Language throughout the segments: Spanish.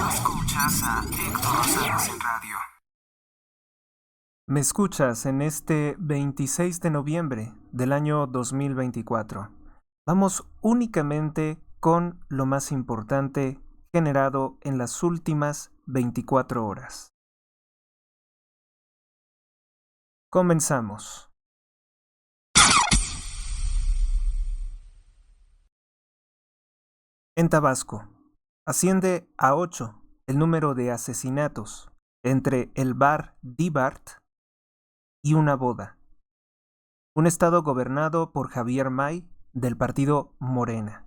Escuchas a Héctor Rosales en radio. Me escuchas en este 26 de noviembre del año 2024. Vamos únicamente con lo más importante generado en las últimas 24 horas. Comenzamos. En Tabasco, asciende a 8 el número de asesinatos entre el bar D-Bart y una boda. Un estado gobernado por Javier May del partido Morena,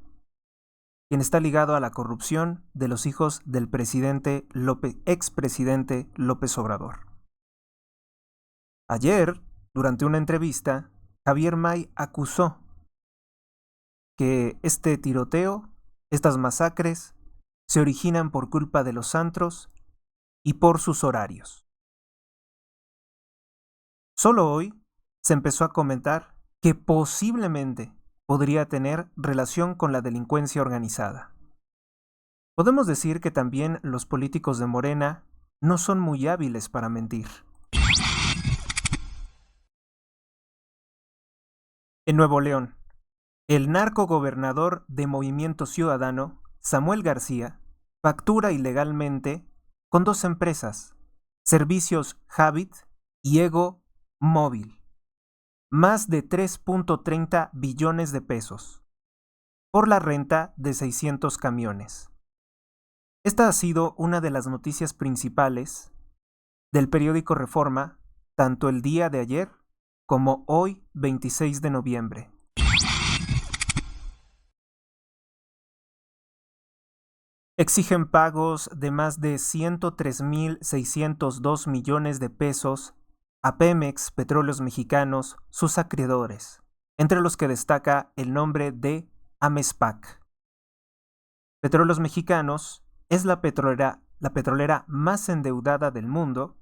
quien está ligado a la corrupción de los hijos del expresidente López Obrador. Ayer, durante una entrevista, Javier May acusó que este tiroteo, estas masacres, se originan por culpa de los antros y por sus horarios. Solo hoy se empezó a comentar que posiblemente podría tener relación con la delincuencia organizada. Podemos decir que también los políticos de Morena no son muy hábiles para mentir. En Nuevo León, el narcogobernador de Movimiento Ciudadano, Samuel García, factura ilegalmente con 2 empresas, Servicios Habit y Ego Móvil, más de 3.30 billones de pesos, por la renta de 600 camiones. Esta ha sido una de las noticias principales del periódico Reforma, tanto el día de ayer como hoy, 26 de noviembre. Exigen pagos de más de 103.602 millones de pesos a Pemex, Petróleos Mexicanos, sus acreedores, entre los que destaca el nombre de Amespac. Petróleos Mexicanos es la petrolera más endeudada del mundo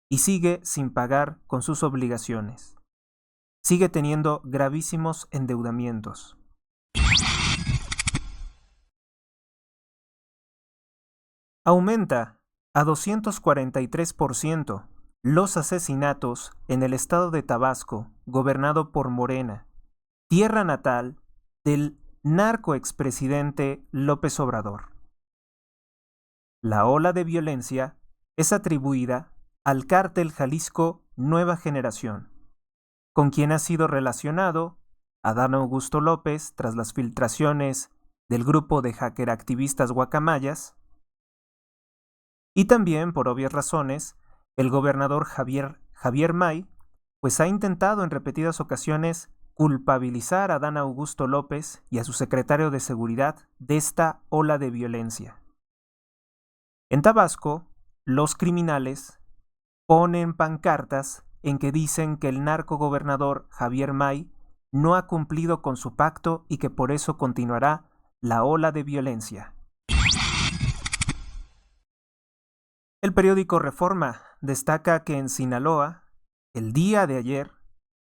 y sigue sin pagar con sus obligaciones. Sigue teniendo gravísimos endeudamientos. Aumenta a 243% los asesinatos en el estado de Tabasco, gobernado por Morena, tierra natal del narcoexpresidente López Obrador. La ola de violencia es atribuida al cártel Jalisco Nueva Generación, con quien ha sido relacionado Adán Augusto López tras las filtraciones del grupo de hackeractivistas guacamayas, y también, por obvias razones, el gobernador Javier May, pues ha intentado en repetidas ocasiones culpabilizar a Adán Augusto López y a su secretario de Seguridad de esta ola de violencia. En Tabasco, los criminales ponen pancartas en que dicen que el narcogobernador Javier May no ha cumplido con su pacto y que por eso continuará la ola de violencia. El periódico Reforma destaca que en Sinaloa, el día de ayer,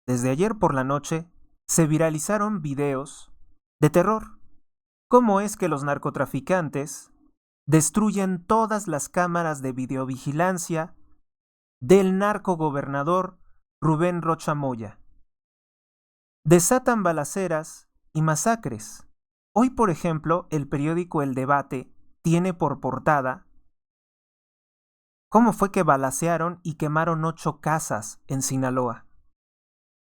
desde ayer por la noche, se viralizaron videos de terror. ¿Cómo es que los narcotraficantes destruyen todas las cámaras de videovigilancia del narcogobernador Rubén Rocha Moya? Desatan balaceras y masacres. Hoy, por ejemplo, el periódico El Debate tiene por portada ¿cómo fue que balacearon y quemaron 8 casas en Sinaloa?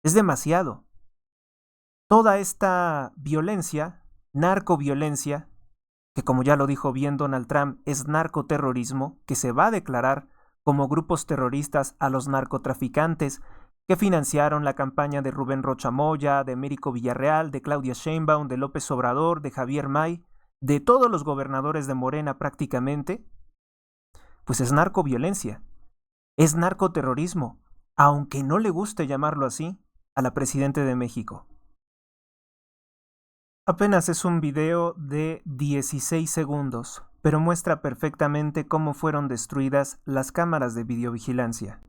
Es demasiado. Toda esta violencia, narcoviolencia, que como ya lo dijo bien Donald Trump, es narcoterrorismo, que se va a declarar como grupos terroristas a los narcotraficantes que financiaron la campaña de Rubén Rocha Moya, de Américo Villarreal, de Claudia Sheinbaum, de López Obrador, de Javier May, de todos los gobernadores de Morena prácticamente, pues es narcoviolencia, es narcoterrorismo, aunque no le guste llamarlo así a la presidenta de México. Apenas es un video de 16 segundos, pero muestra perfectamente cómo fueron destruidas las cámaras de videovigilancia.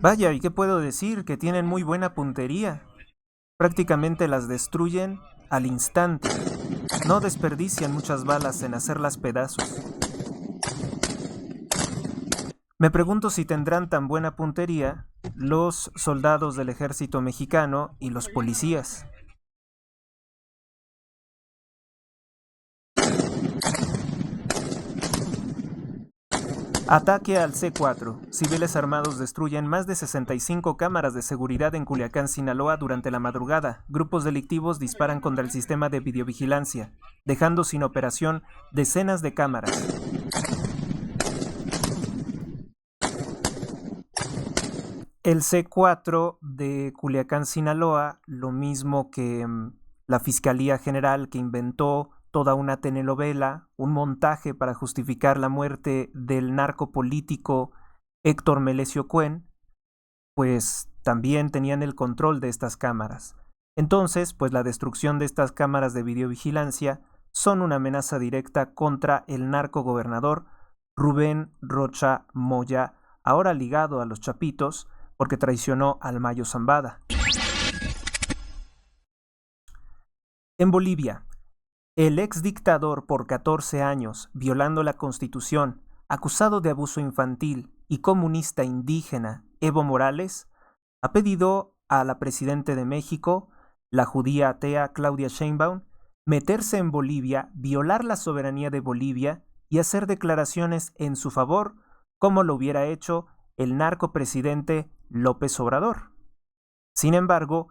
Vaya, ¿y qué puedo decir? Que tienen muy buena puntería. Prácticamente las destruyen al instante. No desperdician muchas balas en hacerlas pedazos. Me pregunto si tendrán tan buena puntería los soldados del ejército mexicano y los policías. Ataque al C4. Civiles armados destruyen más de 65 cámaras de seguridad en Culiacán, Sinaloa durante la madrugada. Grupos delictivos disparan contra el sistema de videovigilancia, dejando sin operación decenas de cámaras. El C4 de Culiacán, Sinaloa, lo mismo que la Fiscalía General, que inventó toda una telenovela, un montaje para justificar la muerte del narcopolítico Héctor Melesio Cuen, pues también tenían el control de estas cámaras. Entonces, pues la destrucción de estas cámaras de videovigilancia son una amenaza directa contra el narcogobernador Rubén Rocha Moya, ahora ligado a los Chapitos, porque traicionó al Mayo Zambada. En Bolivia, el ex dictador por 14 años, violando la Constitución, acusado de abuso infantil y comunista indígena Evo Morales, ha pedido a la presidenta de México, la judía atea Claudia Sheinbaum, meterse en Bolivia, violar la soberanía de Bolivia y hacer declaraciones en su favor, como lo hubiera hecho el narcopresidente López Obrador. Sin embargo,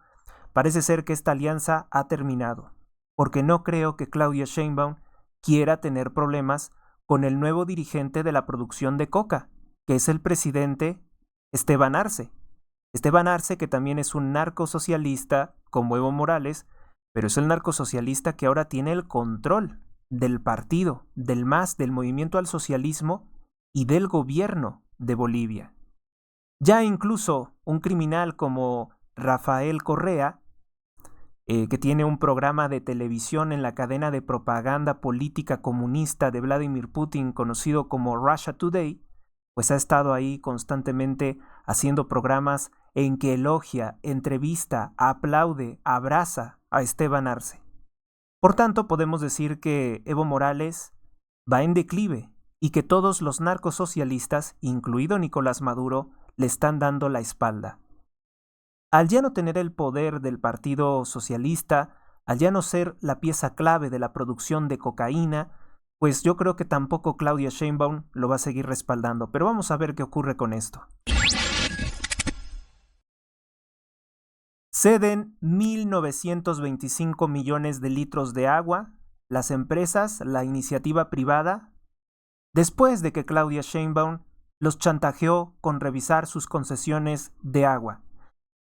parece ser que esta alianza ha terminado, porque no creo que Claudia Sheinbaum quiera tener problemas con el nuevo dirigente de la producción de coca, que es el presidente Esteban Arce. Esteban Arce, que también es un narcosocialista como Evo Morales, pero es el narcosocialista que ahora tiene el control del partido, del MAS, del Movimiento al Socialismo y del gobierno de Bolivia. Ya incluso un criminal como Rafael Correa, que tiene un programa de televisión en la cadena de propaganda política comunista de Vladimir Putin conocido como Russia Today, pues ha estado ahí constantemente haciendo programas en que elogia, entrevista, aplaude, abraza a Esteban Arce. Por tanto, podemos decir que Evo Morales va en declive y que todos los narcosocialistas, incluido Nicolás Maduro, le están dando la espalda. Al ya no tener el poder del Partido Socialista, al ya no ser la pieza clave de la producción de cocaína, pues yo creo que tampoco Claudia Sheinbaum lo va a seguir respaldando. Pero vamos a ver qué ocurre con esto. Ceden 1.925 millones de litros de agua las empresas, la iniciativa privada, después de que Claudia Sheinbaum los chantajeó con revisar sus concesiones de agua.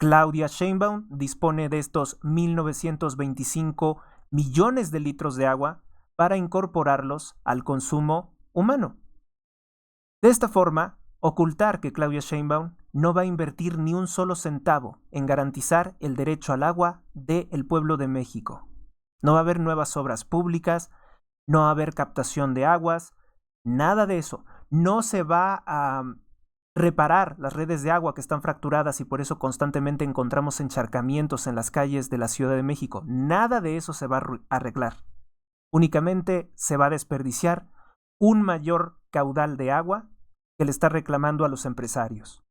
Claudia Sheinbaum dispone de estos 1.925 millones de litros de agua para incorporarlos al consumo humano. De esta forma, ocultar que Claudia Sheinbaum no va a invertir ni un solo centavo en garantizar el derecho al agua del pueblo de México. No va a haber nuevas obras públicas, no va a haber captación de aguas, nada de eso. No se va a reparar las redes de agua que están fracturadas y por eso constantemente encontramos encharcamientos en las calles de la Ciudad de México. Nada de eso se va a arreglar. Únicamente se va a desperdiciar un mayor caudal de agua que le está reclamando a los empresarios.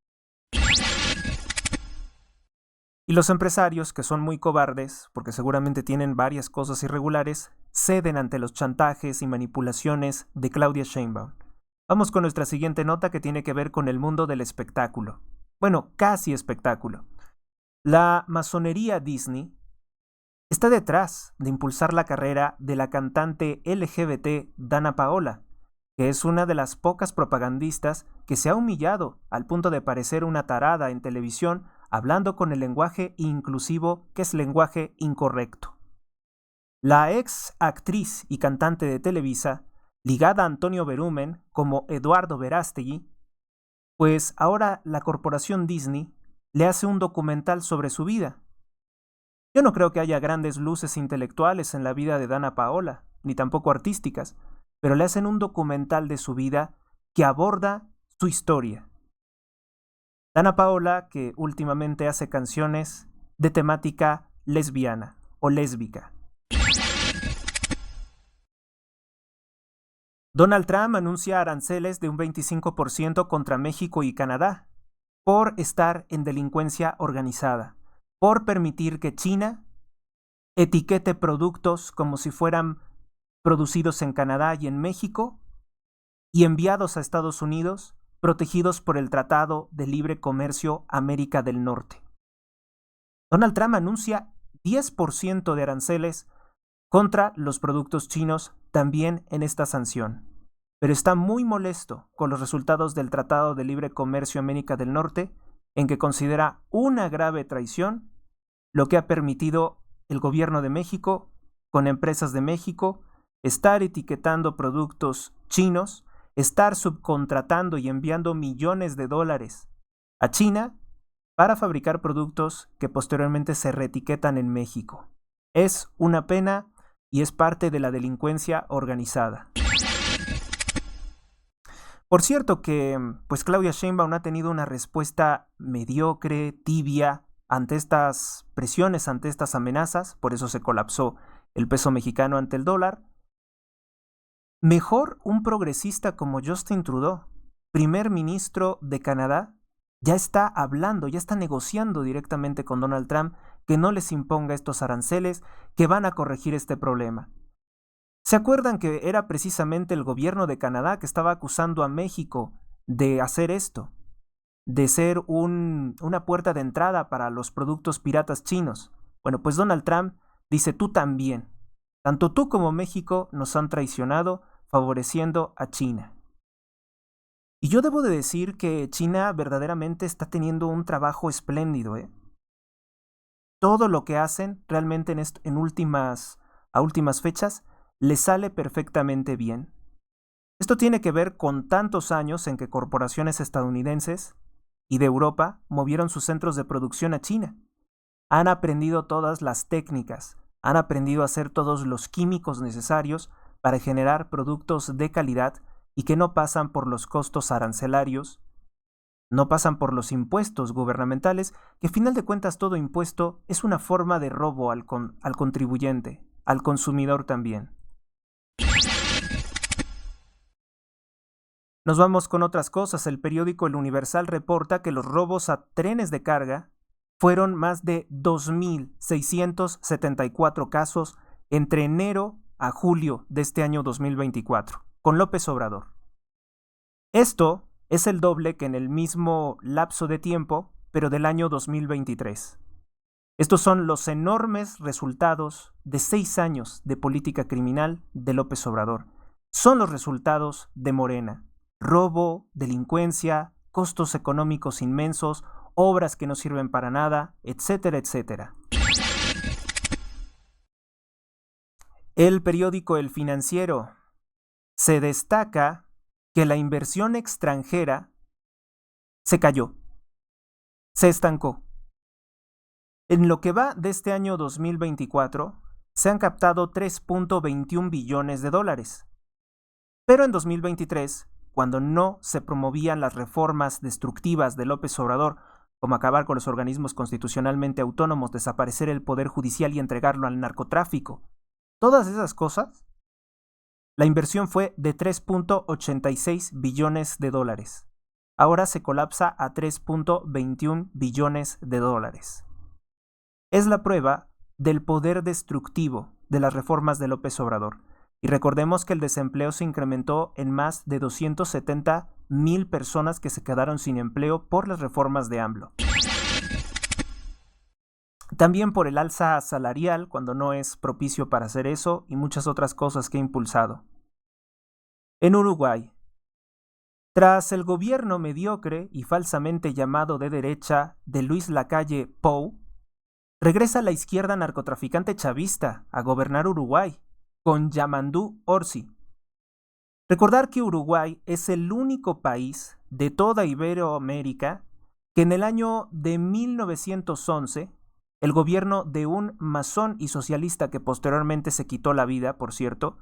Y los empresarios, que son muy cobardes, porque seguramente tienen varias cosas irregulares, ceden ante los chantajes y manipulaciones de Claudia Sheinbaum. Vamos con nuestra siguiente nota que tiene que ver con el mundo del espectáculo. Bueno, casi espectáculo. La masonería Disney está detrás de impulsar la carrera de la cantante LGBT Danna Paola, que es una de las pocas propagandistas que se ha humillado al punto de parecer una tarada en televisión hablando con el lenguaje inclusivo, que es lenguaje incorrecto. La ex actriz y cantante de Televisa, ligada a Antonio Berumen como Eduardo Verástegui, pues ahora la corporación Disney le hace un documental sobre su vida. Yo no creo que haya grandes luces intelectuales en la vida de Danna Paola, ni tampoco artísticas, pero le hacen un documental de su vida que aborda su historia. Dana Paola, que últimamente hace canciones de temática lesbiana o lésbica. Donald Trump anuncia aranceles de un 25% contra México y Canadá por estar en delincuencia organizada, por permitir que China etiquete productos como si fueran producidos en Canadá y en México y enviados a Estados Unidos, protegidos por el Tratado de Libre Comercio América del Norte. Donald Trump anuncia 10% de aranceles contra los productos chinos también en esta sanción, pero está muy molesto con los resultados del Tratado de Libre Comercio América del Norte, en que considera una grave traición lo que ha permitido el gobierno de México, con empresas de México, estar etiquetando productos chinos, estar subcontratando y enviando millones de dólares a China para fabricar productos que posteriormente se reetiquetan en México. Es una pena y es parte de la delincuencia organizada. Por cierto que, pues Claudia Sheinbaum ha tenido una respuesta mediocre, tibia, ante estas presiones, ante estas amenazas, por eso se colapsó el peso mexicano ante el dólar. Mejor un progresista como Justin Trudeau, primer ministro de Canadá, ya está hablando, ya está negociando directamente con Donald Trump que no les imponga estos aranceles, que van a corregir este problema. ¿Se acuerdan que era precisamente el gobierno de Canadá que estaba acusando a México de hacer esto? De ser una puerta de entrada para los productos piratas chinos. Bueno, pues Donald Trump dice: tú también. Tanto tú como México nos han traicionado favoreciendo a China. Y yo debo de decir que China verdaderamente está teniendo un trabajo espléndido. Todo lo que hacen realmente a últimas fechas les sale perfectamente bien. Esto tiene que ver con tantos años en que corporaciones estadounidenses y de Europa movieron sus centros de producción a China. Han aprendido todas las técnicas, han aprendido a hacer todos los químicos necesarios para generar productos de calidad y que no pasan por los costos arancelarios, no pasan por los impuestos gubernamentales, que a final de cuentas todo impuesto es una forma de robo al contribuyente, al consumidor también. Nos vamos con otras cosas. El periódico El Universal reporta que los robos a trenes de carga fueron más de 2.674 casos entre enero a julio de este año 2024, con López Obrador. Esto es el doble que en el mismo lapso de tiempo, pero del año 2023. Estos son los enormes resultados de 6 años de política criminal de López Obrador. Son los resultados de Morena. Robo, delincuencia, costos económicos inmensos, obras que no sirven para nada, etcétera, etcétera. El periódico El Financiero se destaca que la inversión extranjera se cayó, se estancó. En lo que va de este año 2024, se han captado 3.21 billones de dólares. Pero en 2023, cuando no se promovían las reformas destructivas de López Obrador, como acabar con los organismos constitucionalmente autónomos, desaparecer el poder judicial y entregarlo al narcotráfico, todas esas cosas, la inversión fue de 3.86 billones de dólares. Ahora se colapsa a 3.21 billones de dólares. Es la prueba del poder destructivo de las reformas de López Obrador. Y recordemos que el desempleo se incrementó en más de 270,000 personas que se quedaron sin empleo por las reformas de AMLO. También por el alza salarial, cuando no es propicio para hacer eso, y muchas otras cosas que ha impulsado. En Uruguay, tras el gobierno mediocre y falsamente llamado de derecha de Luis Lacalle Pou, regresa la izquierda narcotraficante chavista a gobernar Uruguay, con Yamandú Orsi. Recordar que Uruguay es el único país de toda Iberoamérica que en el año de 1911, el gobierno de un masón y socialista que posteriormente se quitó la vida, por cierto,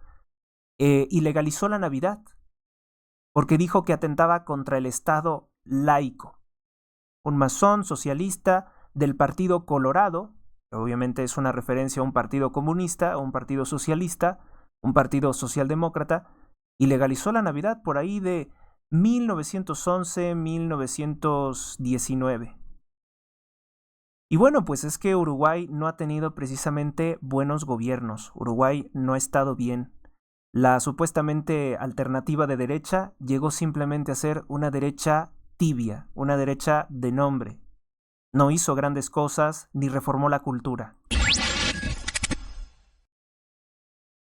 ilegalizó la Navidad, porque dijo que atentaba contra el Estado laico. un masón socialista del Partido Colorado, que obviamente es una referencia a un partido comunista, a un partido socialista, un partido socialdemócrata, y legalizó la Navidad por ahí de 1911-1919. Y bueno, pues es que Uruguay no ha tenido precisamente buenos gobiernos. Uruguay no ha estado bien. La supuestamente alternativa de derecha llegó simplemente a ser una derecha tibia, una derecha de nombre. No hizo grandes cosas ni reformó la cultura.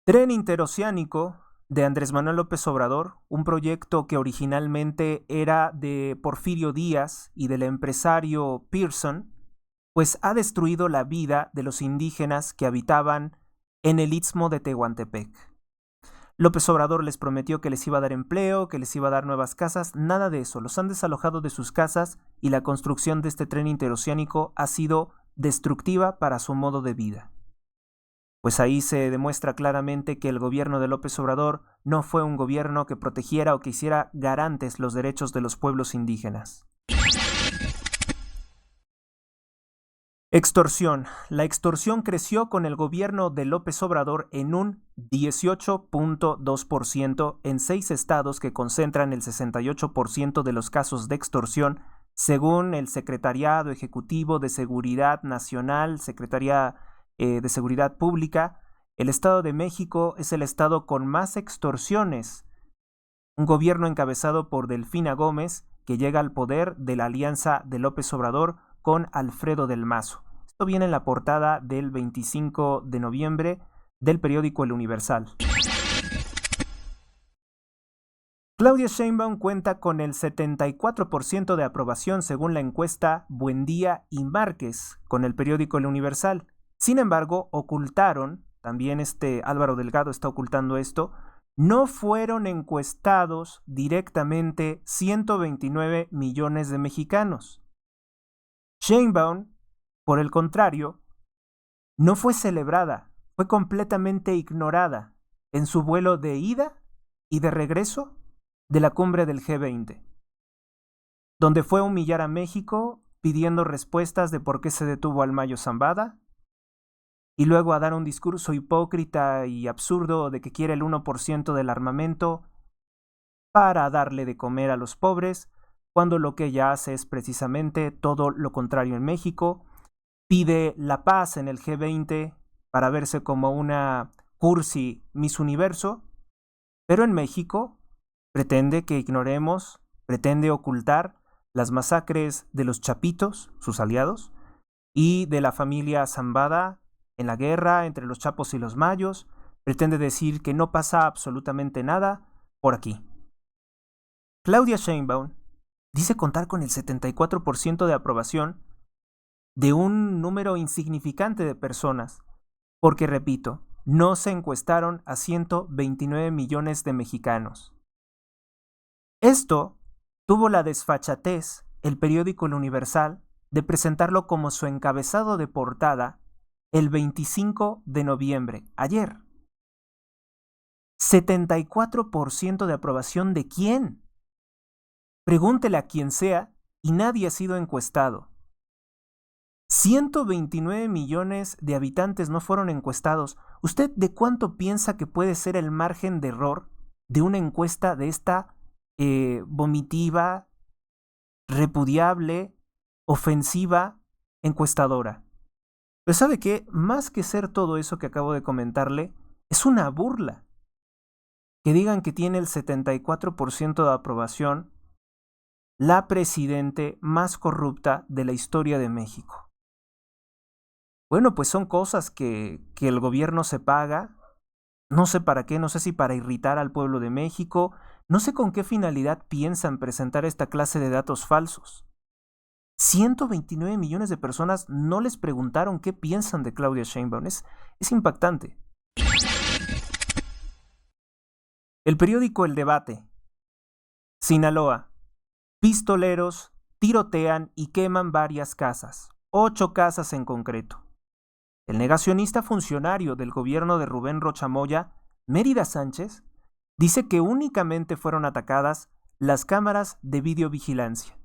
Tren Interoceánico de Andrés Manuel López Obrador, un proyecto que originalmente era de Porfirio Díaz y del empresario Pearson, pues ha destruido la vida de los indígenas que habitaban en el istmo de Tehuantepec. López Obrador les prometió que les iba a dar empleo, que les iba a dar nuevas casas, nada de eso. Los han desalojado de sus casas y la construcción de este tren interoceánico ha sido destructiva para su modo de vida. Pues ahí se demuestra claramente que el gobierno de López Obrador no fue un gobierno que protegiera o que hiciera garantes los derechos de los pueblos indígenas. Extorsión. La extorsión creció con el gobierno de López Obrador en un 18.2% en 6 estados que concentran el 68% de los casos de extorsión, según el Secretariado Ejecutivo de Seguridad Nacional, Secretaría de Seguridad Pública. El Estado de México es el estado con más extorsiones. Un gobierno encabezado por Delfina Gómez, que llega al poder de la alianza de López Obrador con Alfredo del Mazo. Esto viene en la portada del 25 de noviembre del periódico El Universal. Claudia Sheinbaum cuenta con el 74% de aprobación según la encuesta Buendía y Márquez con el periódico El Universal. Sin embargo, ocultaron, también Álvaro Delgado está ocultando esto, no fueron encuestados directamente 129 millones de mexicanos. Sheinbaum, por el contrario, no fue celebrada, fue completamente ignorada en su vuelo de ida y de regreso de la cumbre del G20, donde fue a humillar a México pidiendo respuestas de por qué se detuvo al Mayo Zambada y luego a dar un discurso hipócrita y absurdo de que quiere el 1% del armamento para darle de comer a los pobres, cuando lo que ella hace es precisamente todo lo contrario en México. Pide la paz en el G20 para verse como una cursi Miss Universo, pero en México pretende que ignoremos, pretende ocultar las masacres de los Chapitos, sus aliados, y de la familia Zambada en la guerra entre los Chapos y los Mayos. Pretende decir que no pasa absolutamente nada por aquí. Claudia Sheinbaum dice contar con el 74% de aprobación de un número insignificante de personas, porque, repito, no se encuestaron a 129 millones de mexicanos. Esto tuvo la desfachatez, el periódico El Universal, de presentarlo como su encabezado de portada el 25 de noviembre, ayer. 74% de aprobación ¿de quién? Pregúntele a quien sea y nadie ha sido encuestado. 129 millones de habitantes no fueron encuestados. ¿Usted de cuánto piensa que puede ser el margen de error de una encuesta de esta vomitiva, repudiable, ofensiva encuestadora? Pero ¿sabe qué? Más que ser todo eso que acabo de comentarle, es una burla. Que digan que tiene el 74% de aprobación la presidente más corrupta de la historia de México. Bueno, pues son cosas que el gobierno se paga, no sé para qué, no sé si para irritar al pueblo de México, no sé con qué finalidad piensan presentar esta clase de datos falsos. 129 millones de personas no les preguntaron qué piensan de Claudia Sheinbaum. Es impactante. El periódico El Debate. Sinaloa. Pistoleros tirotean y queman varias casas. 8 casas en concreto. El negacionista funcionario del gobierno de Rubén Rocha Moya, Mérida Sánchez, dice que únicamente fueron atacadas las cámaras de videovigilancia.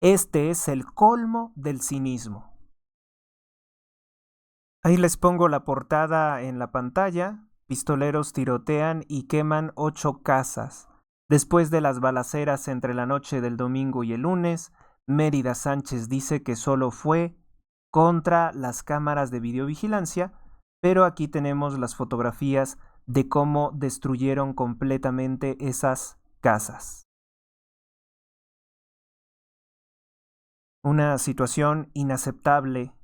Este es el colmo del cinismo. Ahí les pongo la portada en la pantalla. Pistoleros tirotean y queman 8 casas. Después de las balaceras entre la noche del domingo y el lunes, Mérida Sánchez dice que solo fue contra las cámaras de videovigilancia, pero aquí tenemos las fotografías de cómo destruyeron completamente esas casas. Una situación inaceptable.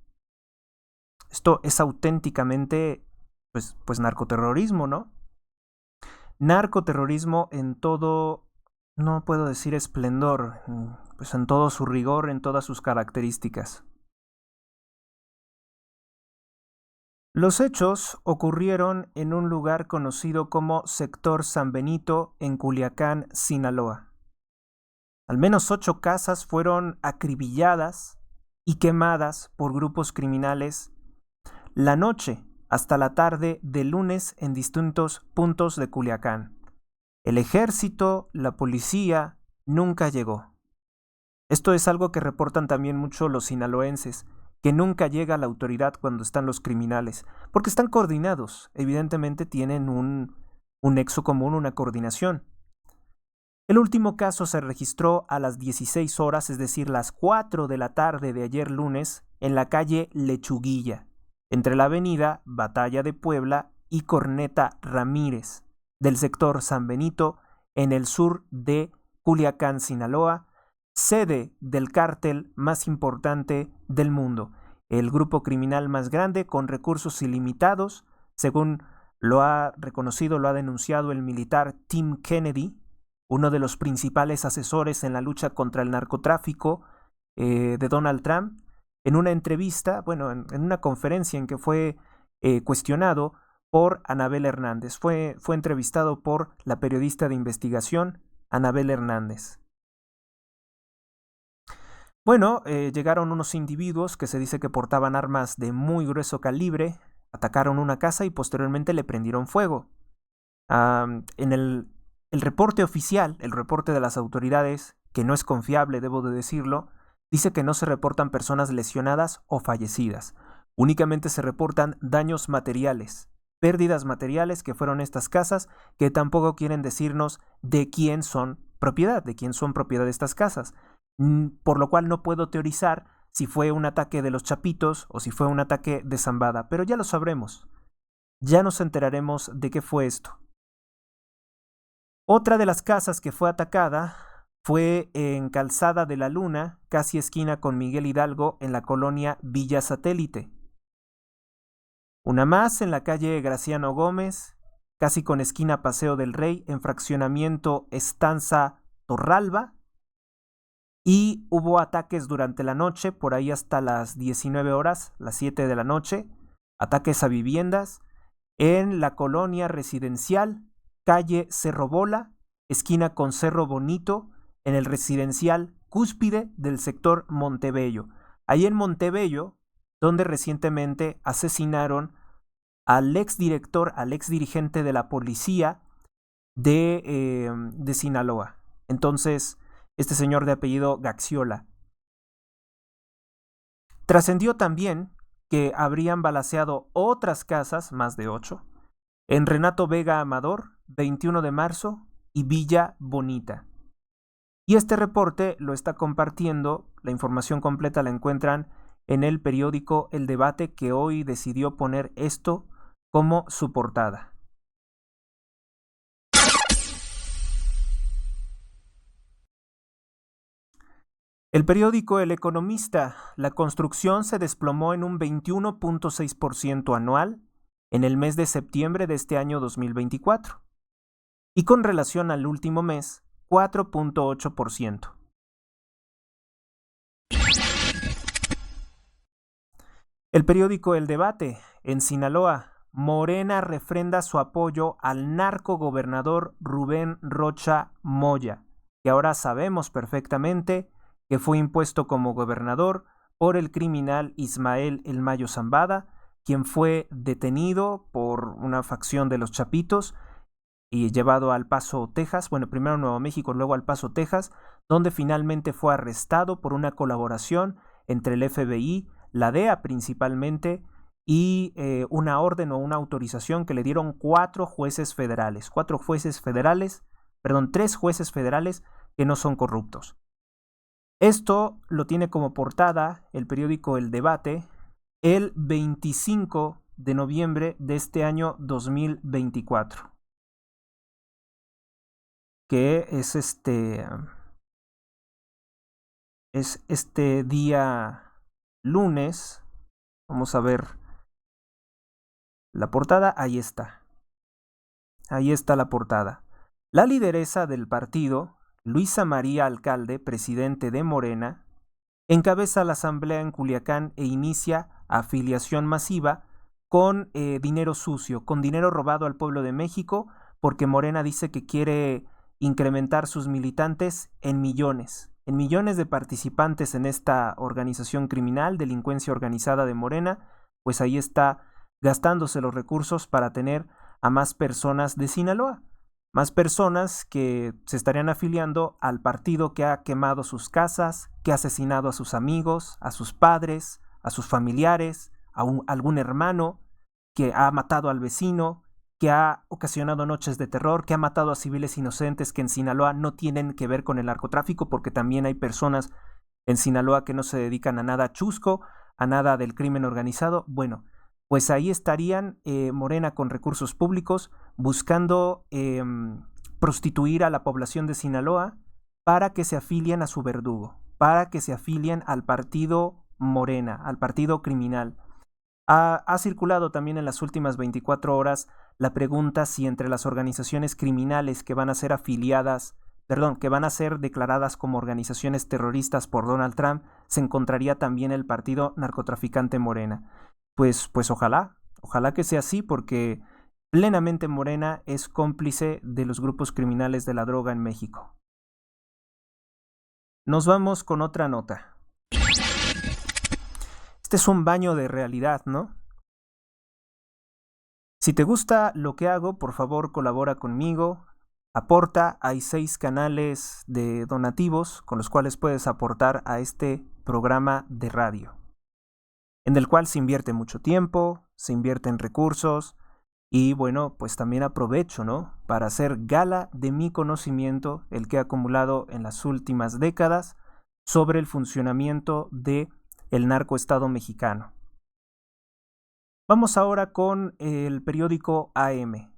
Esto es auténticamente, pues narcoterrorismo, ¿no? Narcoterrorismo en todo, no puedo decir esplendor, pues en todo su rigor, en todas sus características. Los hechos ocurrieron en un lugar conocido como Sector San Benito en Culiacán, Sinaloa. Al menos 8 casas fueron acribilladas y quemadas por grupos criminales la noche hasta la tarde del lunes en distintos puntos de Culiacán. El ejército, la policía, nunca llegó. Esto es algo que reportan también mucho los sinaloenses, que nunca llega la autoridad cuando están los criminales, porque están coordinados, evidentemente tienen un nexo común, una coordinación. El último caso se registró a las 16 horas, es decir, las 4 de la tarde de ayer lunes, en la calle Lechuguilla, entre la avenida Batalla de Puebla y Corneta Ramírez, del sector San Benito, en el sur de Culiacán, Sinaloa, sede del cártel más importante del mundo, el grupo criminal más grande con recursos ilimitados, según lo ha reconocido, lo ha denunciado el militar Tim Kennedy, uno de los principales asesores en la lucha contra el narcotráfico de Donald Trump, en una entrevista, en una conferencia en que fue cuestionado por Anabel Hernández. Fue entrevistado por la periodista de investigación Anabel Hernández. Llegaron unos individuos que se dice que portaban armas de muy grueso calibre, atacaron una casa y posteriormente le prendieron fuego. En el reporte oficial, el reporte de las autoridades, que no es confiable, debo de decirlo, dice que no se reportan personas lesionadas o fallecidas. Únicamente se reportan daños materiales, pérdidas materiales que fueron estas casas, que tampoco quieren decirnos de quién son propiedad, estas casas. Por lo cual no puedo teorizar si fue un ataque de los Chapitos o si fue un ataque de Zambada, pero ya lo sabremos. Ya nos enteraremos de qué fue esto. Otra de las casas que fue atacada fue en Calzada de la Luna, casi esquina con Miguel Hidalgo, en la colonia Villa Satélite. Una más en la calle Graciano Gómez, casi con esquina Paseo del Rey, en fraccionamiento Estanza Torralba. Y hubo ataques durante la noche, por ahí hasta las 19 horas, las 7 de la noche, ataques a viviendas en la colonia residencial, calle Cerro Bola, esquina con Cerro Bonito, en el residencial Cúspide del sector Montebello. Ahí en Montebello, donde recientemente asesinaron al exdirector, al exdirigente de la policía de Sinaloa. Entonces, este señor de apellido Gaxiola. Trascendió también que habrían balaceado otras casas, más de 8, en Renato Vega Amador, 21 de marzo, y Villa Bonita. Y este reporte lo está compartiendo, la información completa la encuentran en el periódico El Debate, que hoy decidió poner esto como su portada. El periódico El Economista, la construcción se desplomó en un 21.6% anual en el mes de septiembre de este año 2024 y con relación al último mes, 4.8%. El periódico El Debate, en Sinaloa, Morena refrenda su apoyo al narcogobernador Rubén Rocha Moya, que ahora sabemos perfectamente que fue impuesto como gobernador por el criminal Ismael El Mayo Zambada, quien fue detenido por una facción de los Chapitos y llevado al Paso, Texas, bueno, primero a Nuevo México, luego al Paso, Texas, donde finalmente fue arrestado por una colaboración entre el FBI, la DEA principalmente, y una orden o una autorización que le dieron tres jueces federales que no son corruptos. Esto lo tiene como portada el periódico El Debate el 25 de noviembre de este año 2024, que es este día lunes. Vamos a ver la portada, ahí está la portada. La lideresa del partido, Luisa María Alcalde, presidente de Morena, encabeza la asamblea en Culiacán e inicia afiliación masiva con dinero sucio, con dinero robado al pueblo de México, porque Morena dice que quiere incrementar sus militantes en millones de participantes en esta organización criminal, delincuencia organizada de Morena, pues ahí está gastándose los recursos para tener a más personas de Sinaloa, más personas que se estarían afiliando al partido que ha quemado sus casas, que ha asesinado a sus amigos, a sus padres, a sus familiares, a algún hermano, que ha matado al vecino, que ha ocasionado noches de terror, que ha matado a civiles inocentes que en Sinaloa no tienen que ver con el narcotráfico, porque también hay personas en Sinaloa que no se dedican a nada chusco, a nada del crimen organizado. Bueno, pues ahí estarían Morena con recursos públicos buscando prostituir a la población de Sinaloa para que se afilien a su verdugo, para que se afilien al partido Morena, al partido criminal. Ha circulado también en las últimas 24 horas la pregunta si entre las organizaciones criminales que van a ser que van a ser declaradas como organizaciones terroristas por Donald Trump, se encontraría también el partido narcotraficante Morena. Pues ojalá que sea así, porque plenamente Morena es cómplice de los grupos criminales de la droga en México. Nos vamos con otra nota. Este es un baño de realidad, ¿no? Si te gusta lo que hago, por favor colabora conmigo, aporta. Hay 6 canales de donativos con los cuales puedes aportar a este programa de radio, en el cual se invierte mucho tiempo, se invierte en recursos y bueno, pues también aprovecho, ¿no?, para hacer gala de mi conocimiento, el que he acumulado en las últimas décadas, sobre el funcionamiento de el narcoestado mexicano. Vamos ahora con el periódico AM.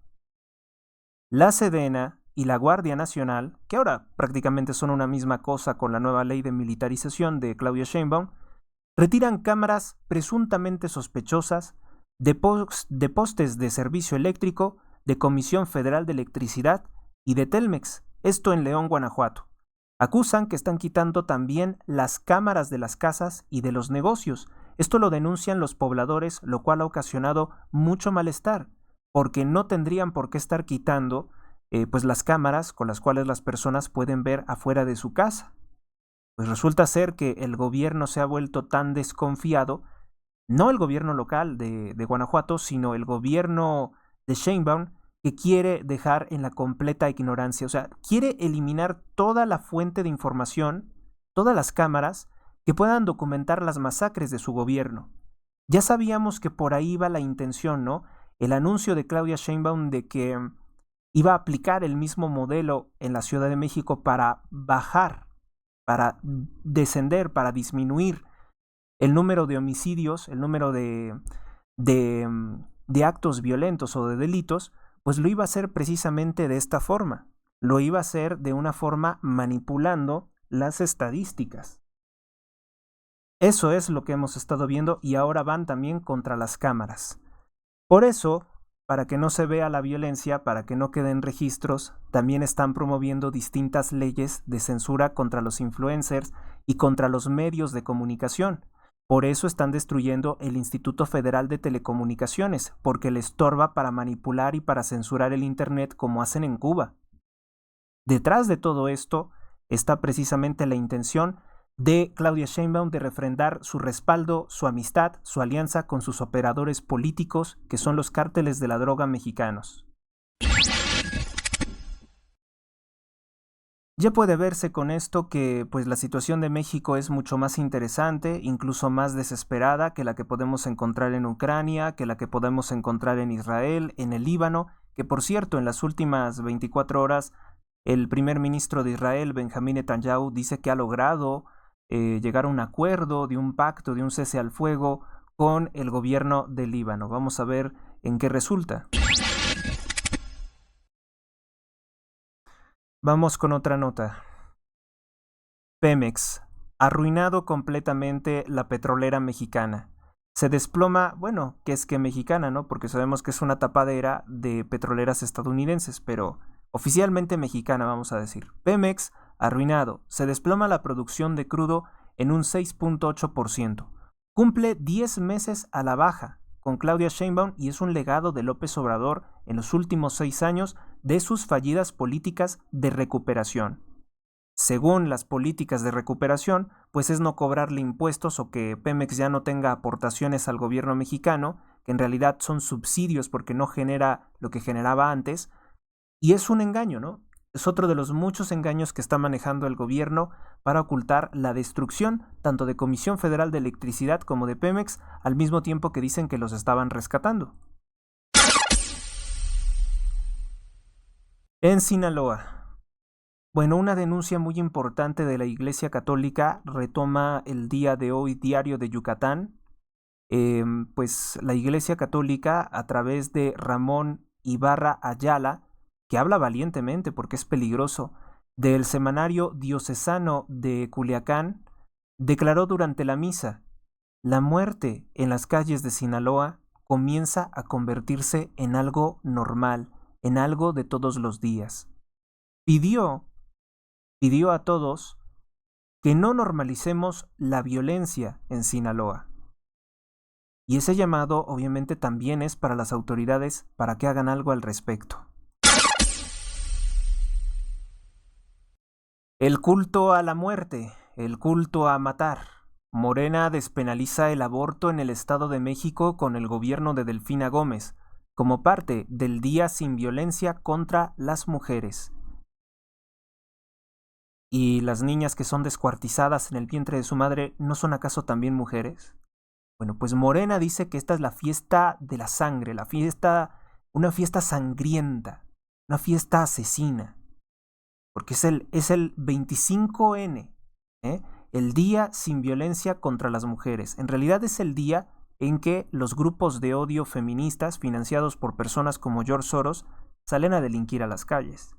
La Sedena y la Guardia Nacional, que ahora prácticamente son una misma cosa con la nueva ley de militarización de Claudia Sheinbaum, retiran cámaras presuntamente sospechosas de postes de servicio eléctrico de Comisión Federal de Electricidad y de Telmex, esto en León, Guanajuato. Acusan que están quitando también las cámaras de las casas y de los negocios. Esto lo denuncian los pobladores, lo cual ha ocasionado mucho malestar, porque no tendrían por qué estar quitando pues las cámaras con las cuales las personas pueden ver afuera de su casa. Pues resulta ser que el gobierno se ha vuelto tan desconfiado, no el gobierno local de Guanajuato, sino el gobierno de Sheinbaum, que quiere dejar en la completa ignorancia. O sea, quiere eliminar toda la fuente de información, todas las cámaras que puedan documentar las masacres de su gobierno. Ya sabíamos que por ahí iba la intención, ¿no? El anuncio de Claudia Sheinbaum de que iba a aplicar el mismo modelo en la Ciudad de México para bajar, para descender, para disminuir el número de homicidios, el número de actos violentos o de delitos, pues lo iba a hacer precisamente de esta forma. Lo iba a hacer de una forma manipulando las estadísticas. Eso es lo que hemos estado viendo y ahora van también contra las cámaras. Por eso, para que no se vea la violencia, para que no queden registros, también están promoviendo distintas leyes de censura contra los influencers y contra los medios de comunicación. Por eso están destruyendo el Instituto Federal de Telecomunicaciones, porque le estorba para manipular y para censurar el Internet como hacen en Cuba. Detrás de todo esto está precisamente la intención de Claudia Sheinbaum de refrendar su respaldo, su amistad, su alianza con sus operadores políticos, que son los cárteles de la droga mexicanos. Ya puede verse con esto que pues la situación de México es mucho más interesante, incluso más desesperada que la que podemos encontrar en Ucrania, que la que podemos encontrar en Israel, en el Líbano, que por cierto en las últimas 24 horas el primer ministro de Israel, Benjamín Netanyahu, dice que ha logrado llegar a un acuerdo, de un pacto, de un cese al fuego con el gobierno del Líbano. Vamos a ver en qué resulta. Vamos con otra nota. Pemex, arruinado completamente la petrolera mexicana. Se desploma, bueno, que es que mexicana, ¿no? Porque sabemos que es una tapadera de petroleras estadounidenses, pero oficialmente mexicana, vamos a decir. Pemex, arruinado. Se desploma la producción de crudo en un 6.8%. Cumple 10 meses a la baja con Claudia Sheinbaum y es un legado de López Obrador en los últimos 6 años de sus fallidas políticas de recuperación. Según las políticas de recuperación, pues es no cobrarle impuestos o que Pemex ya no tenga aportaciones al gobierno mexicano, que en realidad son subsidios porque no genera lo que generaba antes, y es un engaño, ¿no? Es otro de los muchos engaños que está manejando el gobierno para ocultar la destrucción tanto de Comisión Federal de Electricidad como de Pemex, al mismo tiempo que dicen que los estaban rescatando. En Sinaloa. Bueno, una denuncia muy importante de la Iglesia Católica retoma el día de hoy Diario de Yucatán. Pues la Iglesia Católica, a través de Ramón Ibarra Ayala, que habla valientemente porque es peligroso, del semanario diocesano de Culiacán, declaró durante la misa: la muerte en las calles de Sinaloa comienza a convertirse en algo normal, en algo de todos los días. Pidió a todos que no normalicemos la violencia en Sinaloa. Y ese llamado obviamente también es para las autoridades para que hagan algo al respecto. El culto a la muerte, el culto a matar. Morena despenaliza el aborto en el Estado de México con el gobierno de Delfina Gómez, como parte del Día sin Violencia contra las Mujeres. ¿Y las niñas que son descuartizadas en el vientre de su madre no son acaso también mujeres? Bueno, pues Morena dice que esta es la fiesta de la sangre, una fiesta sangrienta, una fiesta asesina, porque es el 25N, ¿eh? El Día sin Violencia contra las Mujeres. En realidad es el día en que los grupos de odio feministas, financiados por personas como George Soros, salen a delinquir a las calles.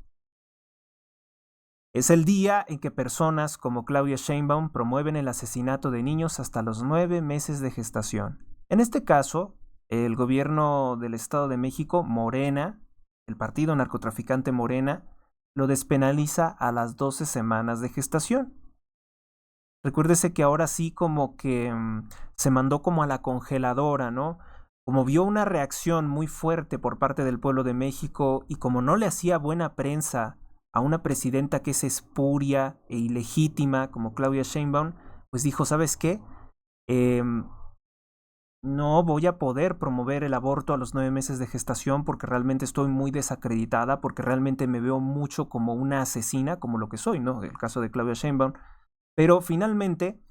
Es el día en que personas como Claudia Sheinbaum promueven el asesinato de niños hasta los 9 meses de gestación. En este caso, el gobierno del Estado de México, Morena, el partido narcotraficante Morena, lo despenaliza a las 12 semanas de gestación. Recuérdese que ahora sí como que se mandó como a la congeladora, ¿no? Como vio una reacción muy fuerte por parte del pueblo de México y como no le hacía buena prensa a una presidenta que es espuria e ilegítima como Claudia Sheinbaum, pues dijo: ¿sabes qué? No voy a poder promover el aborto a los 9 meses de gestación porque realmente estoy muy desacreditada, porque realmente me veo mucho como una asesina, como lo que soy, ¿no? El caso de Claudia Sheinbaum. Pero finalmente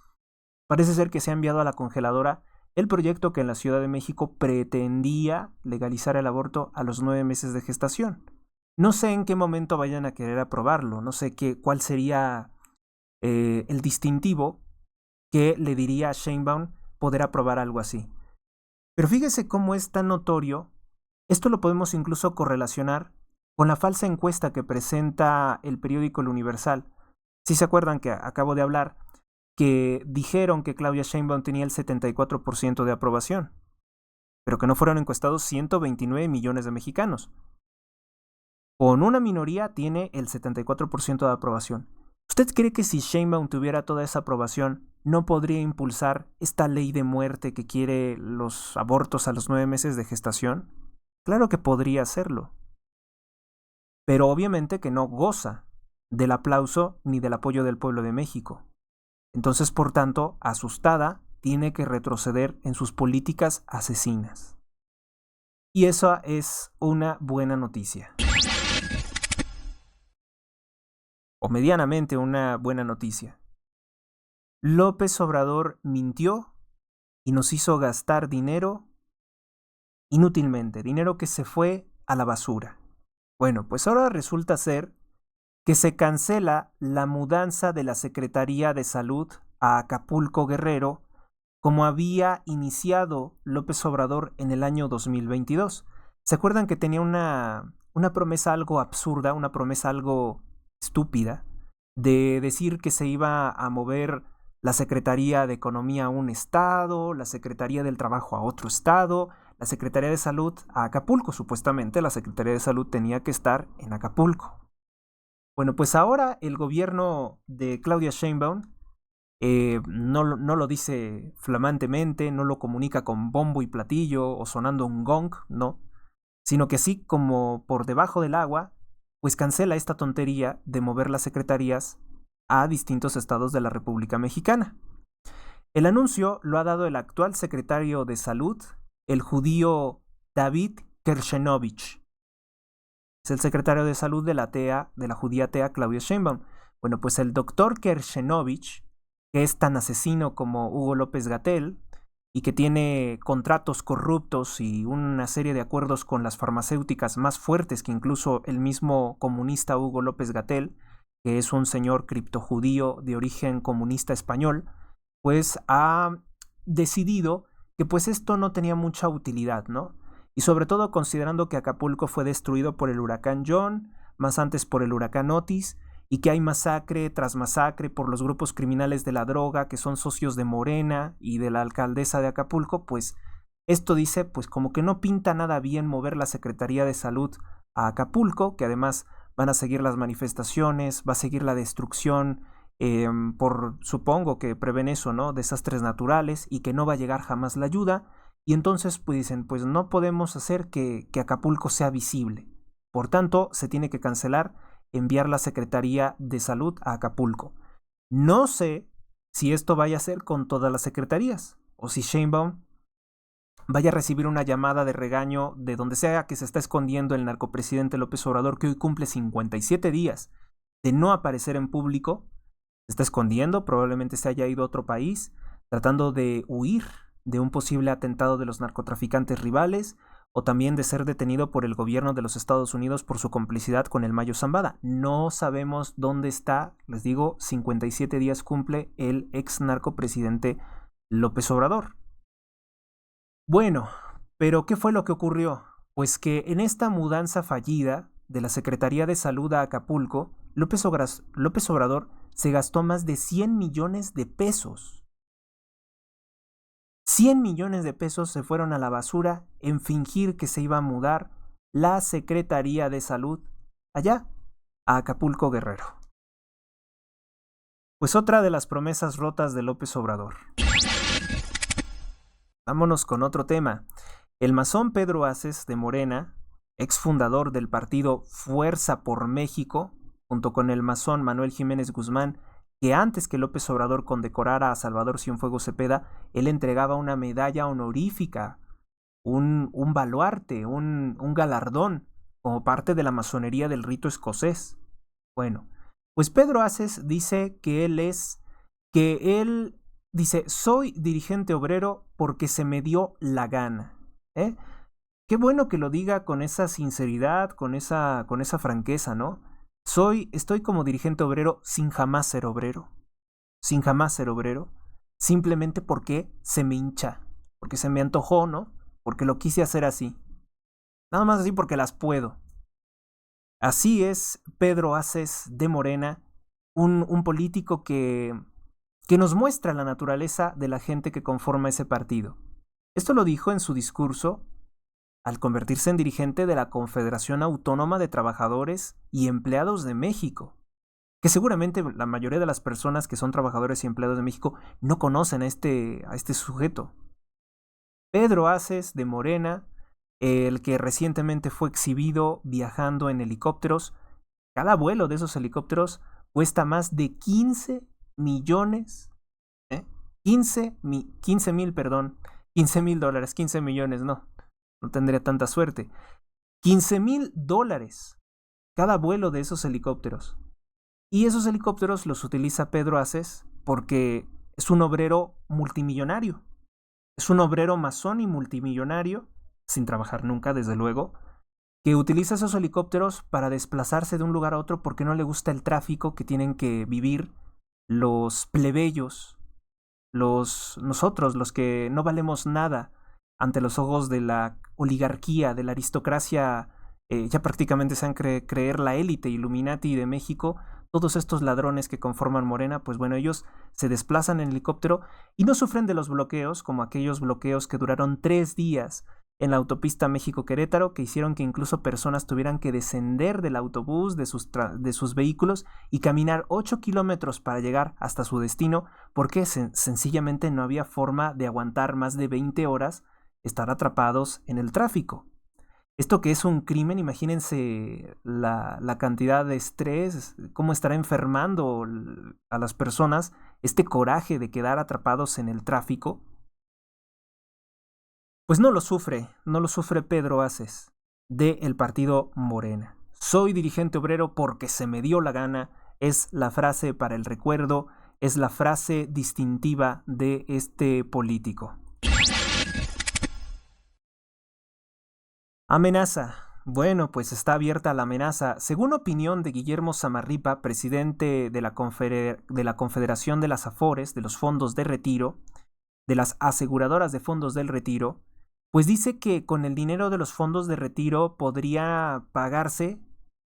parece ser que se ha enviado a la congeladora el proyecto que en la Ciudad de México pretendía legalizar el aborto a los 9 meses de gestación. No sé en qué momento vayan a querer aprobarlo, no sé cuál sería el distintivo que le diría a Sheinbaum poder aprobar algo así. Pero fíjese cómo es tan notorio, esto lo podemos incluso correlacionar con la falsa encuesta que presenta el periódico El Universal. Si se acuerdan que acabo de hablar, que dijeron que Claudia Sheinbaum tenía el 74% de aprobación, pero que no fueron encuestados 129 millones de mexicanos. Con una minoría tiene el 74% de aprobación. ¿Usted cree que si Sheinbaum tuviera toda esa aprobación, no podría impulsar esta ley de muerte que quiere los abortos a los 9 meses de gestación? Claro que podría hacerlo. Pero obviamente que no goza del aplauso ni del apoyo del pueblo de México. Entonces, por tanto, asustada, tiene que retroceder en sus políticas asesinas. Y esa es una buena noticia. o medianamente una buena noticia. López Obrador mintió y nos hizo gastar dinero inútilmente, dinero que se fue a la basura. Bueno, pues ahora resulta ser que se cancela la mudanza de la Secretaría de Salud a Acapulco Guerrero, como había iniciado López Obrador en el año 2022. ¿Se acuerdan que tenía una promesa algo absurda, una promesa algo estúpida, de decir que se iba a mover la Secretaría de Economía a un estado, la Secretaría del Trabajo a otro estado, la Secretaría de Salud a Acapulco? Supuestamente la Secretaría de Salud tenía que estar en Acapulco. Bueno, pues ahora el gobierno de Claudia Sheinbaum no lo dice flamantemente, no lo comunica con bombo y platillo o sonando un gong, no, sino que así como por debajo del agua, pues cancela esta tontería de mover las secretarías a distintos estados de la República Mexicana. El anuncio lo ha dado el actual secretario de Salud, el judío David Kershenovich. Es el secretario de Salud de la TEA, de la judía TEA Claudia Sheinbaum. Bueno, pues el doctor Kershenovich, que es tan asesino como Hugo López-Gatell y que tiene contratos corruptos y una serie de acuerdos con las farmacéuticas más fuertes que incluso el mismo comunista Hugo López-Gatell, que es un señor criptojudío de origen comunista español, pues ha decidido que pues esto no tenía mucha utilidad, ¿no? Y sobre todo considerando que Acapulco fue destruido por el huracán John, más antes por el huracán Otis, y que hay masacre tras masacre por los grupos criminales de la droga que son socios de Morena y de la alcaldesa de Acapulco, pues esto dice pues como que no pinta nada bien mover la Secretaría de Salud a Acapulco, que además van a seguir las manifestaciones, va a seguir la destrucción, por, supongo que prevén eso, ¿no? Desastres naturales y que no va a llegar jamás la ayuda. Y entonces pues dicen, pues no podemos hacer que Acapulco sea visible. Por tanto, se tiene que cancelar enviar la Secretaría de Salud a Acapulco. No sé si esto vaya a ser con todas las secretarías o si Sheinbaum vaya a recibir una llamada de regaño de donde sea que se está escondiendo el narcopresidente López Obrador, que hoy cumple 57 días de no aparecer en público. Se está escondiendo, probablemente se haya ido a otro país, tratando de huir de un posible atentado de los narcotraficantes rivales, o también de ser detenido por el gobierno de los Estados Unidos por su complicidad con el Mayo Zambada. No sabemos dónde está, les digo, 57 días cumple el ex narcopresidente López Obrador. Bueno, pero ¿qué fue lo que ocurrió? Pues que en esta mudanza fallida de la Secretaría de Salud a Acapulco, López Obrador se gastó más de 100 millones de pesos. 100 millones de pesos se fueron a la basura en fingir que se iba a mudar la Secretaría de Salud allá, a Acapulco Guerrero. Pues otra de las promesas rotas de López Obrador. Vámonos con otro tema. El masón Pedro Aces de Morena, exfundador del partido Fuerza por México, junto con el masón Manuel Jiménez Guzmán, que antes que López Obrador condecorara a Salvador Cienfuegos Cepeda, él entregaba una medalla honorífica, un baluarte, un galardón, como parte de la masonería del rito escocés. Bueno, pues Pedro Aces dice él dice, soy dirigente obrero porque se me dio la gana. ¿Eh? Qué bueno que lo diga con esa sinceridad, con esa franqueza, ¿no? Estoy como dirigente obrero sin jamás ser obrero. Sin jamás ser obrero. Simplemente porque se me hincha. Porque se me antojó, ¿no? Porque lo quise hacer así. Nada más así porque las puedo. Así es Pedro Aces de Morena, un político que nos muestra la naturaleza de la gente que conforma ese partido. Esto lo dijo en su discurso al convertirse en dirigente de la Confederación Autónoma de Trabajadores y Empleados de México, que seguramente la mayoría de las personas que son trabajadores y empleados de México no conocen a este sujeto. Pedro Aces de Morena, el que recientemente fue exhibido viajando en helicópteros. Cada vuelo de esos helicópteros cuesta más de 15 millones, 15 mil dólares, 15 millones, no tendría tanta suerte. $15,000 cada vuelo de esos helicópteros. Y esos helicópteros los utiliza Pedro Aces porque es un obrero multimillonario. Es un obrero masón y multimillonario, sin trabajar nunca, desde luego, que utiliza esos helicópteros para desplazarse de un lugar a otro porque no le gusta el tráfico que tienen que vivir los plebeyos, nosotros, los que no valemos nada ante los ojos de la oligarquía, de la aristocracia, ya prácticamente se han creer la élite Illuminati de México. Todos estos ladrones que conforman Morena, pues bueno, ellos se desplazan en helicóptero y no sufren de los bloqueos, como aquellos bloqueos que duraron 3 días en la autopista México-Querétaro, que hicieron que incluso personas tuvieran que descender del autobús, de sus vehículos, y caminar 8 kilómetros para llegar hasta su destino, porque sencillamente no había forma de aguantar más de 20 horas estar atrapados en el tráfico. Esto que es un crimen, imagínense la cantidad de estrés, cómo estará enfermando a las personas este coraje de quedar atrapados en el tráfico. Pues no lo sufre Pedro Aces, del partido Morena. Soy dirigente obrero porque se me dio la gana, es la frase para el recuerdo, es la frase distintiva de este político. Amenaza. Bueno, pues está abierta la amenaza. Según opinión de Guillermo Samarripa, presidente de la Confederación de las Afores, de los fondos de retiro, de las aseguradoras de fondos del retiro, pues dice que con el dinero de los fondos de retiro podría pagarse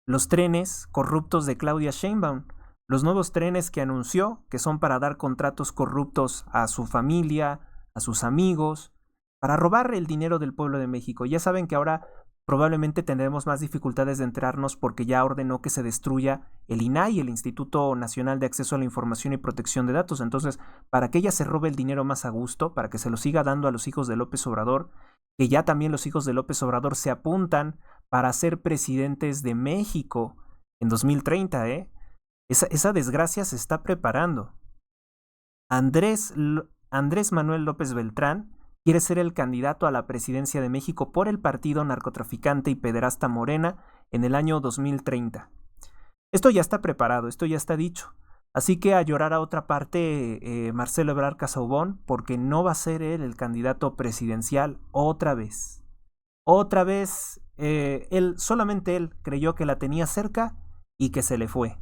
los trenes corruptos de Claudia Sheinbaum, los nuevos trenes que anunció, que son para dar contratos corruptos a su familia, a sus amigos, para robar el dinero del pueblo de México. Ya saben que ahora probablemente tendremos más dificultades de enterarnos porque ya ordenó que se destruya el INAI, el Instituto Nacional de Acceso a la Información y Protección de Datos. Entonces, para que ella se robe el dinero más a gusto, para que se lo siga dando a los hijos de López Obrador, que ya también los hijos de López Obrador se apuntan para ser presidentes de México en 2030, Esa desgracia se está preparando. Andrés Manuel López Beltrán quiere ser el candidato a la presidencia de México por el partido narcotraficante y pederasta Morena en el año 2030. Esto ya está preparado, esto ya está dicho. Así que a llorar a otra parte Marcelo Ebrard Casaubon, porque no va a ser él el candidato presidencial otra vez. Otra vez, solamente él creyó que la tenía cerca y que se le fue.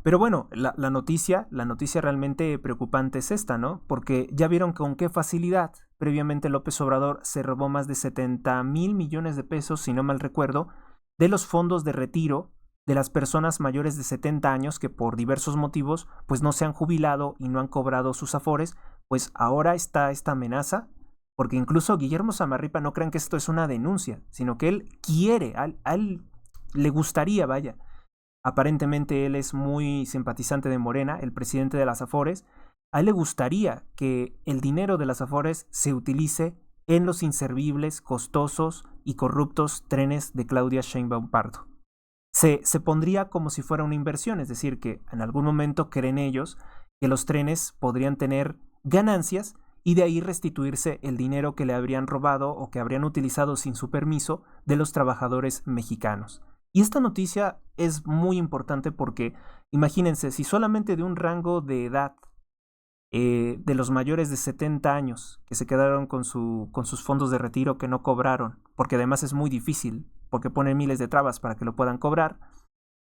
Pero bueno, la noticia realmente preocupante es esta, ¿no? Porque ya vieron con qué facilidad previamente López Obrador se robó más de 70,000 millones de pesos, si no mal recuerdo, de los fondos de retiro de las personas mayores de 70 años que por diversos motivos pues no se han jubilado y no han cobrado sus afores. Pues ahora está esta amenaza, porque incluso Guillermo Samarripa, no crean que esto es una denuncia, sino que él quiere, a él le gustaría, vaya. Aparentemente él es muy simpatizante de Morena, el presidente de las Afores. A él le gustaría que el dinero de las Afores se utilice en los inservibles, costosos y corruptos trenes de Claudia Sheinbaum Pardo. Se pondría como si fuera una inversión, es decir, que en algún momento creen ellos que los trenes podrían tener ganancias y de ahí restituirse el dinero que le habrían robado o que habrían utilizado sin su permiso de los trabajadores mexicanos. Y esta noticia es muy importante porque, imagínense, si solamente de un rango de edad de los mayores de 70 años que se quedaron con sus fondos de retiro que no cobraron, porque además es muy difícil, porque ponen miles de trabas para que lo puedan cobrar,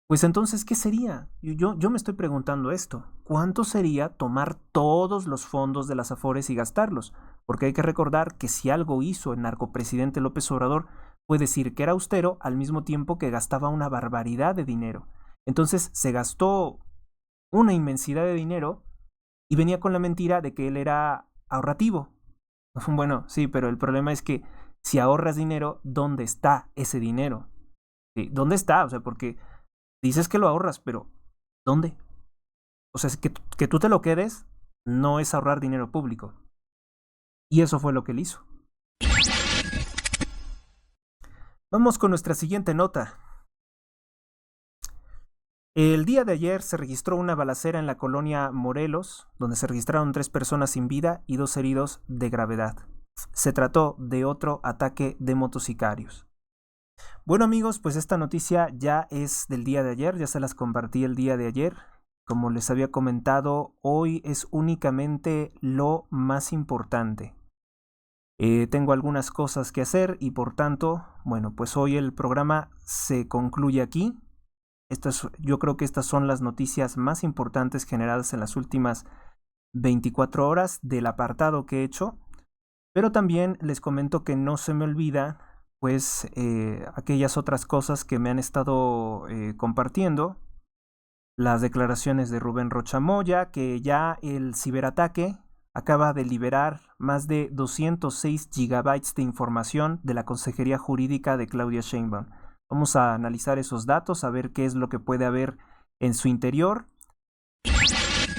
pues entonces, ¿qué sería? Yo me estoy preguntando esto. ¿Cuánto sería tomar todos los fondos de las Afores y gastarlos? Porque hay que recordar que si algo hizo el narcopresidente López Obrador fue decir que era austero al mismo tiempo que gastaba una barbaridad de dinero. Entonces se gastó una inmensidad de dinero y venía con la mentira de que él era ahorrativo. Bueno, sí, pero el problema es que si ahorras dinero, ¿dónde está ese dinero? ¿Sí? ¿Dónde está? O sea, porque dices que lo ahorras, pero ¿dónde? O sea, es que tú te lo quedes no es ahorrar dinero público. Y eso fue lo que él hizo. Vamos con nuestra siguiente nota. El día de ayer se registró una balacera en la colonia Morelos, donde se registraron 3 personas sin vida y 2 heridos de gravedad. Se trató de otro ataque de motocicarios. Bueno amigos, pues esta noticia ya es del día de ayer, ya se las compartí el día de ayer. Como les había comentado, hoy es únicamente lo más importante. Tengo algunas cosas que hacer y por tanto, bueno, pues hoy el programa se concluye aquí. Yo creo que estas son las noticias más importantes generadas en las últimas 24 horas del apartado que he hecho. Pero también les comento que no se me olvida, pues, aquellas otras cosas que me han estado compartiendo. Las declaraciones de Rubén Rocha Moya, que ya el ciberataque acaba de liberar más de 206 gigabytes de información de la Consejería Jurídica de Claudia Sheinbaum. Vamos a analizar esos datos, a ver qué es lo que puede haber en su interior.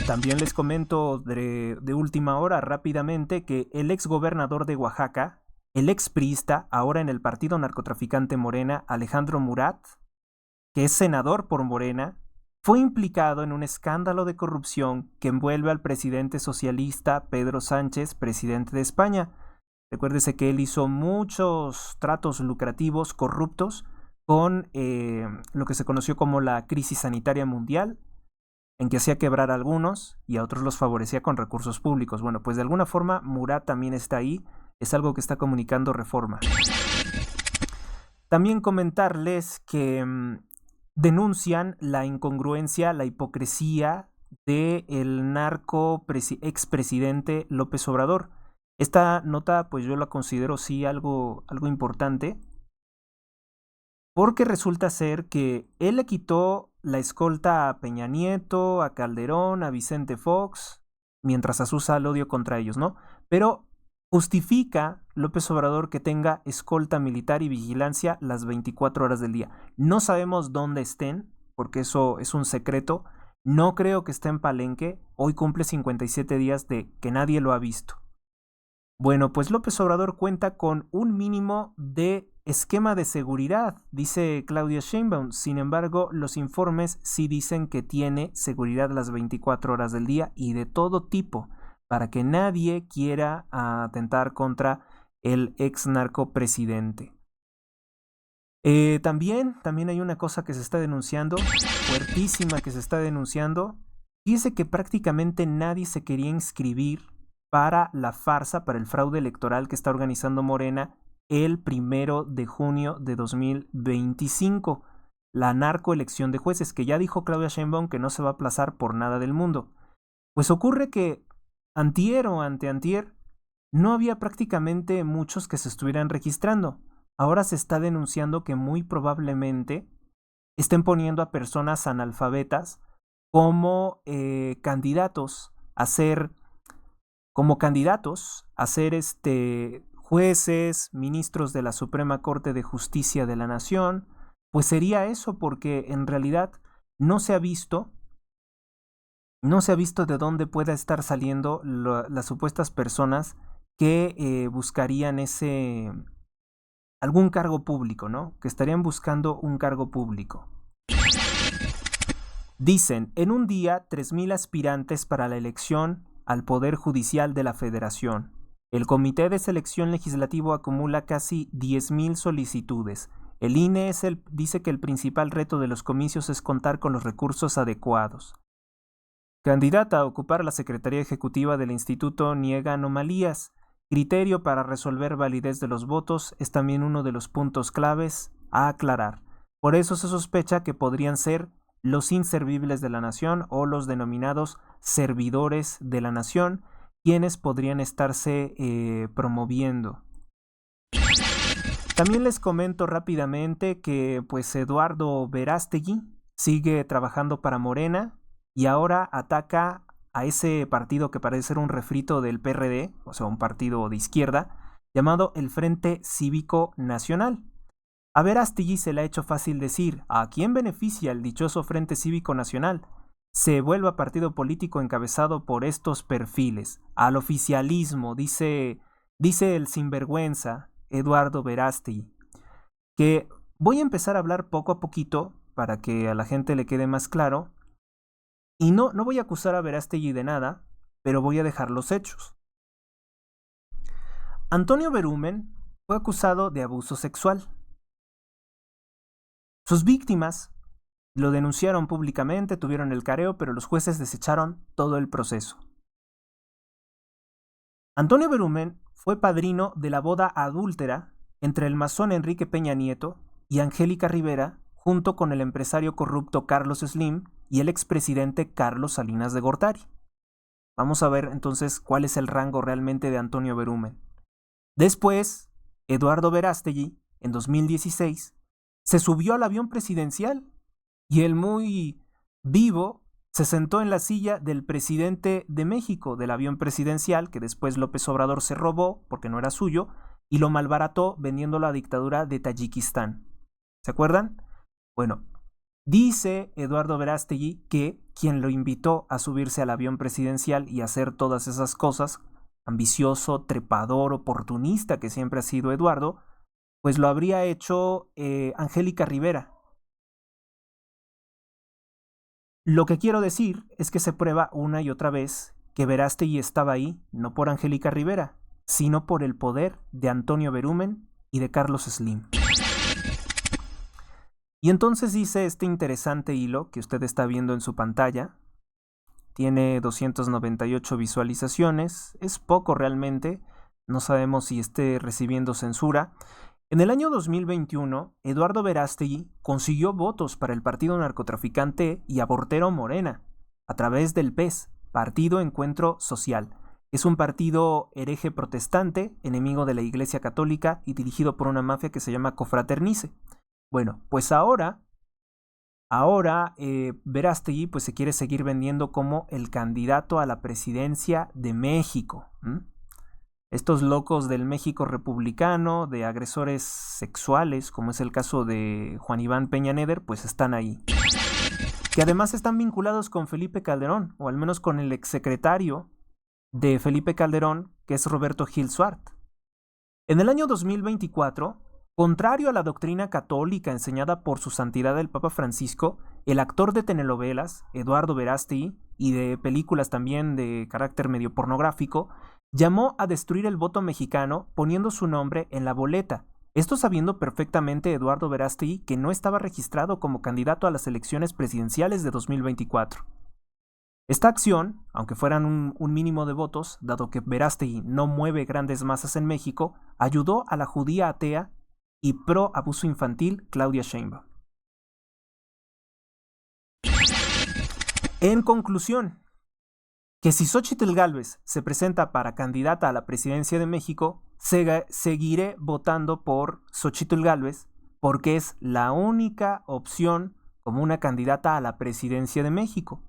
También les comento de última hora rápidamente que el ex gobernador de Oaxaca, el ex priista, ahora en el partido narcotraficante Morena, Alejandro Murat, que es senador por Morena, fue implicado en un escándalo de corrupción que envuelve al presidente socialista Pedro Sánchez, presidente de España. Recuérdese que él hizo muchos tratos lucrativos, corruptos, con lo que se conoció como la crisis sanitaria mundial, en que hacía quebrar a algunos y a otros los favorecía con recursos públicos. Bueno, pues de alguna forma Murat también está ahí, es algo que está comunicando Reforma. También comentarles que denuncian la incongruencia, la hipocresía del expresidente López Obrador. Esta nota, pues yo la considero sí algo importante, porque resulta ser que él le quitó la escolta a Peña Nieto, a Calderón, a Vicente Fox, mientras asusa el odio contra ellos, ¿no? Pero justifica López Obrador que tenga escolta militar y vigilancia las 24 horas del día. No sabemos dónde estén, porque eso es un secreto. No creo que esté en Palenque. Hoy cumple 57 días de que nadie lo ha visto. Bueno, pues López Obrador cuenta con un mínimo de esquema de seguridad, dice Claudia Sheinbaum. Sin embargo, los informes sí dicen que tiene seguridad las 24 horas del día y de todo tipo, para que nadie quiera atentar contra el ex narcopresidente. También hay una cosa que se está denunciando, fuertísima que se está denunciando. Dice que prácticamente nadie se quería inscribir para la farsa, para el fraude electoral que está organizando Morena el 1 de junio de 2025. La narcoelección de jueces, que ya dijo Claudia Sheinbaum que no se va a aplazar por nada del mundo. Pues ocurre que antier o anteantier no había prácticamente muchos que se estuvieran registrando. Ahora se está denunciando que muy probablemente estén poniendo a personas analfabetas como candidatos a ser jueces, ministros de la Suprema Corte de Justicia de la Nación. Pues sería eso, porque en realidad no se ha visto de dónde pueda estar saliendo las supuestas personas que buscarían algún cargo público, ¿no? Que estarían buscando un cargo público. Dicen, en un día, 3,000 aspirantes para la elección al Poder Judicial de la Federación. El Comité de Selección Legislativo acumula casi 10,000 solicitudes. El INE dice que el principal reto de los comicios es contar con los recursos adecuados. Candidata a ocupar la Secretaría Ejecutiva del Instituto niega anomalías. Criterio para resolver validez de los votos es también uno de los puntos claves a aclarar. Por eso se sospecha que podrían ser los inservibles de la nación o los denominados servidores de la nación, quienes podrían estarse promoviendo. También les comento rápidamente que pues Eduardo Verástegui sigue trabajando para Morena y ahora ataca a ese partido que parece ser un refrito del PRD, o sea, un partido de izquierda, llamado el Frente Cívico Nacional. A Verástegui se le ha hecho fácil decir, ¿a quién beneficia el dichoso Frente Cívico Nacional? Se vuelve a partido político encabezado por estos perfiles, al oficialismo, dice el sinvergüenza Eduardo Verástegui, que voy a empezar a hablar poco a poquito para que a la gente le quede más claro, y no voy a acusar a Verástegui de nada, pero voy a dejar los hechos. Antonio Berumen fue acusado de abuso sexual. Sus víctimas lo denunciaron públicamente, tuvieron el careo, pero los jueces desecharon todo el proceso. Antonio Berumen fue padrino de la boda adúltera entre el masón Enrique Peña Nieto y Angélica Rivera, junto con el empresario corrupto Carlos Slim y el expresidente Carlos Salinas de Gortari. Vamos a ver entonces cuál es el rango realmente de Antonio Berumen. Después, Eduardo Verástegui, en 2016, se subió al avión presidencial y el muy vivo se sentó en la silla del presidente de México, del avión presidencial, que después López Obrador se robó porque no era suyo, y lo malbarató vendiendo la dictadura de Tayikistán. ¿Se acuerdan? Bueno, dice Eduardo Verástegui que quien lo invitó a subirse al avión presidencial y hacer todas esas cosas, ambicioso, trepador, oportunista que siempre ha sido Eduardo, pues lo habría hecho Angélica Rivera. Lo que quiero decir es que se prueba una y otra vez que Verástegui estaba ahí no por Angélica Rivera, sino por el poder de Antonio Berumen y de Carlos Slim. Y entonces dice este interesante hilo que usted está viendo en su pantalla. Tiene 298 visualizaciones, es poco realmente, no sabemos si esté recibiendo censura. En el año 2021, Eduardo Verástegui consiguió votos para el partido narcotraficante y abortero Morena, a través del PES, Partido Encuentro Social. Es un partido hereje protestante, enemigo de la Iglesia Católica y dirigido por una mafia que se llama Confraternice. Bueno, pues ahora Verástegui pues, se quiere seguir vendiendo como el candidato a la presidencia de México. Estos locos del México republicano, de agresores sexuales, como es el caso de Juan Iván Peña Neder, pues están ahí. Que además están vinculados con Felipe Calderón, o al menos con el exsecretario de Felipe Calderón, que es Roberto Gil Suart. En el año 2024, contrario a la doctrina católica enseñada por su santidad el Papa Francisco, el actor de telenovelas, Eduardo Verástegui, y de películas también de carácter medio pornográfico, llamó a destruir el voto mexicano poniendo su nombre en la boleta. Esto sabiendo perfectamente Eduardo Verástegui que no estaba registrado como candidato a las elecciones presidenciales de 2024. Esta acción, aunque fueran un mínimo de votos, dado que Verástegui no mueve grandes masas en México, ayudó a la judía atea y pro abuso infantil Claudia Sheinbaum. En conclusión, que si Xóchitl Gálvez se presenta para candidata a la presidencia de México, seguiré votando por Xóchitl Gálvez porque es la única opción como una candidata a la presidencia de México.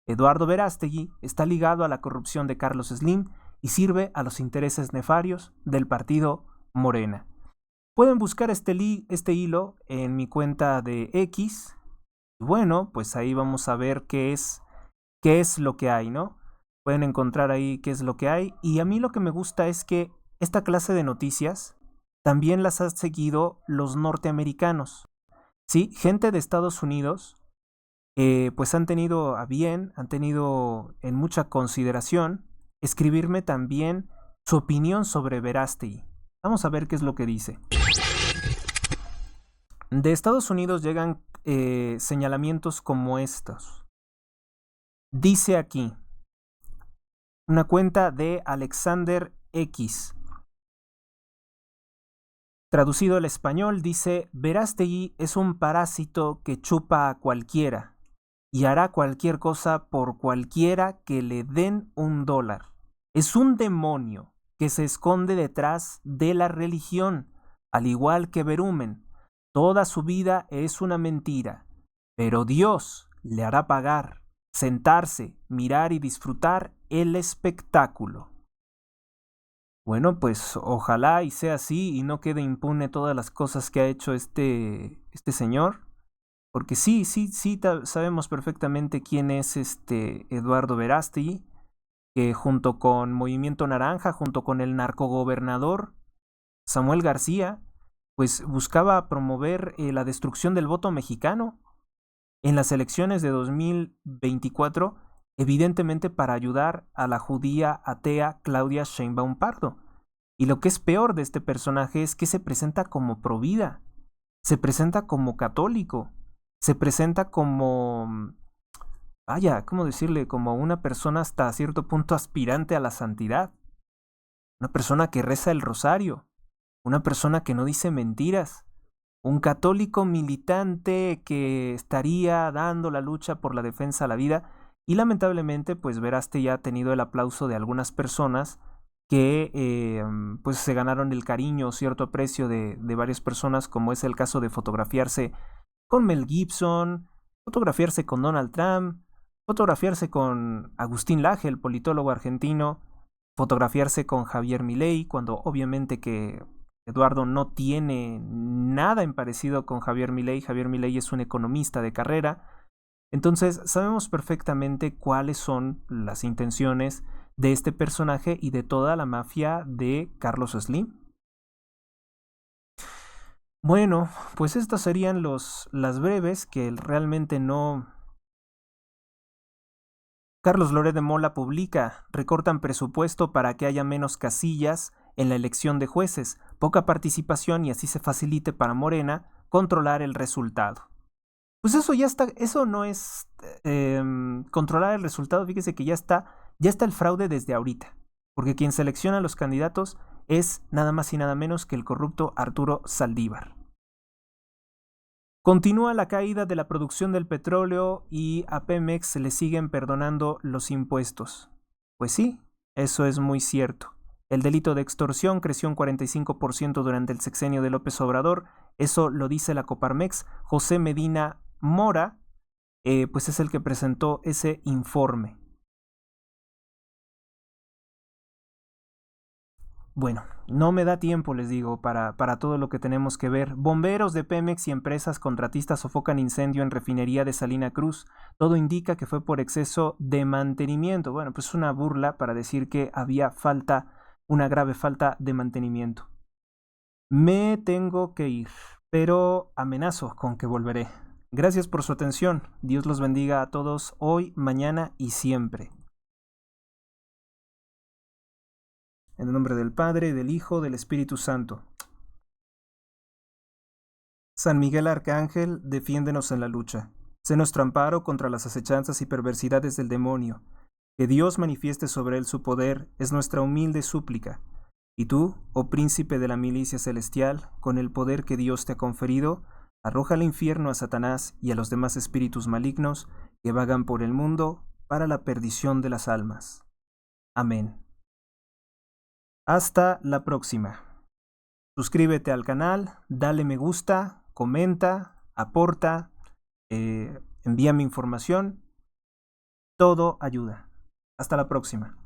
Eduardo Verástegui está ligado a la corrupción de Carlos Slim y sirve a los intereses nefarios del partido Morena. Pueden buscar este hilo en mi cuenta de X. Bueno, pues ahí vamos a ver qué es lo que hay, ¿no? Pueden encontrar ahí qué es lo que hay. Y a mí lo que me gusta es que esta clase de noticias también las han seguido los norteamericanos. Sí, gente de Estados Unidos, pues han tenido en mucha consideración escribirme también su opinión sobre Verástegui. Vamos a ver qué es lo que dice. De Estados Unidos llegan señalamientos como estos. Dice aquí, una cuenta de Alexander X. Traducido al español dice, Verástegui es un parásito que chupa a cualquiera y hará cualquier cosa por cualquiera que le den $1. Es un demonio que se esconde detrás de la religión, al igual que Berumen. Toda su vida es una mentira, pero Dios le hará pagar, sentarse, mirar y disfrutar el espectáculo. Bueno, pues ojalá y sea así y no quede impune todas las cosas que ha hecho este señor, porque sí, sabemos perfectamente quién es Eduardo Verástegui, que junto con Movimiento Naranja, junto con el narcogobernador Samuel García, pues buscaba promover la destrucción del voto mexicano en las elecciones de 2024, evidentemente para ayudar a la judía atea Claudia Sheinbaum Pardo. Y lo que es peor de este personaje es que se presenta como provida. se presenta como católico, se presenta como, vaya, ¿cómo decirle? Como una persona hasta cierto punto aspirante a la santidad, una persona que reza el rosario, una persona que no dice mentiras, un católico militante que estaría dando la lucha por la defensa a la vida y lamentablemente pues Veraste ya ha tenido el aplauso de algunas personas que pues se ganaron el cariño o cierto aprecio de varias personas, como es el caso de fotografiarse con Mel Gibson, fotografiarse con Donald Trump, fotografiarse con Agustín Laje, el politólogo argentino, fotografiarse con Javier Milei, cuando obviamente que Eduardo no tiene nada en parecido con Javier Milei. Javier Milei es un economista de carrera. Entonces sabemos perfectamente cuáles son las intenciones de este personaje y de toda la mafia de Carlos Slim. Bueno, pues estas serían las breves que realmente no. Carlos Loret de Mola publica, recortan presupuesto para que haya menos casillas en la elección de jueces, poca participación y así se facilite para Morena controlar el resultado. Pues eso ya está, eso no es controlar el resultado, fíjese que ya está el fraude desde ahorita, porque quien selecciona a los candidatos es nada más y nada menos que el corrupto Arturo Saldívar. Continúa la caída de la producción del petróleo y a Pemex se le siguen perdonando los impuestos. Pues sí, eso es muy cierto. El delito de extorsión creció un 45% durante el sexenio de López Obrador. Eso lo dice la Coparmex. José Medina Mora, pues es el que presentó ese informe. Bueno, no me da tiempo, les digo, para todo lo que tenemos que ver. Bomberos de Pemex y empresas contratistas sofocan incendio en refinería de Salina Cruz. Todo indica que fue por exceso de mantenimiento. Bueno, pues una burla para decir que había una grave falta de mantenimiento. Me tengo que ir, pero amenazo con que volveré. Gracias por su atención. Dios los bendiga a todos hoy, mañana y siempre. En el nombre del Padre, del Hijo, del Espíritu Santo. San Miguel Arcángel, defiéndenos en la lucha. Sé nuestro amparo contra las acechanzas y perversidades del demonio. Que Dios manifieste sobre él su poder es nuestra humilde súplica. Y tú, oh príncipe de la milicia celestial, con el poder que Dios te ha conferido, arroja al infierno a Satanás y a los demás espíritus malignos que vagan por el mundo para la perdición de las almas. Amén. Hasta la próxima. Suscríbete al canal, dale me gusta, comenta, aporta, envíame información. Todo ayuda. Hasta la próxima.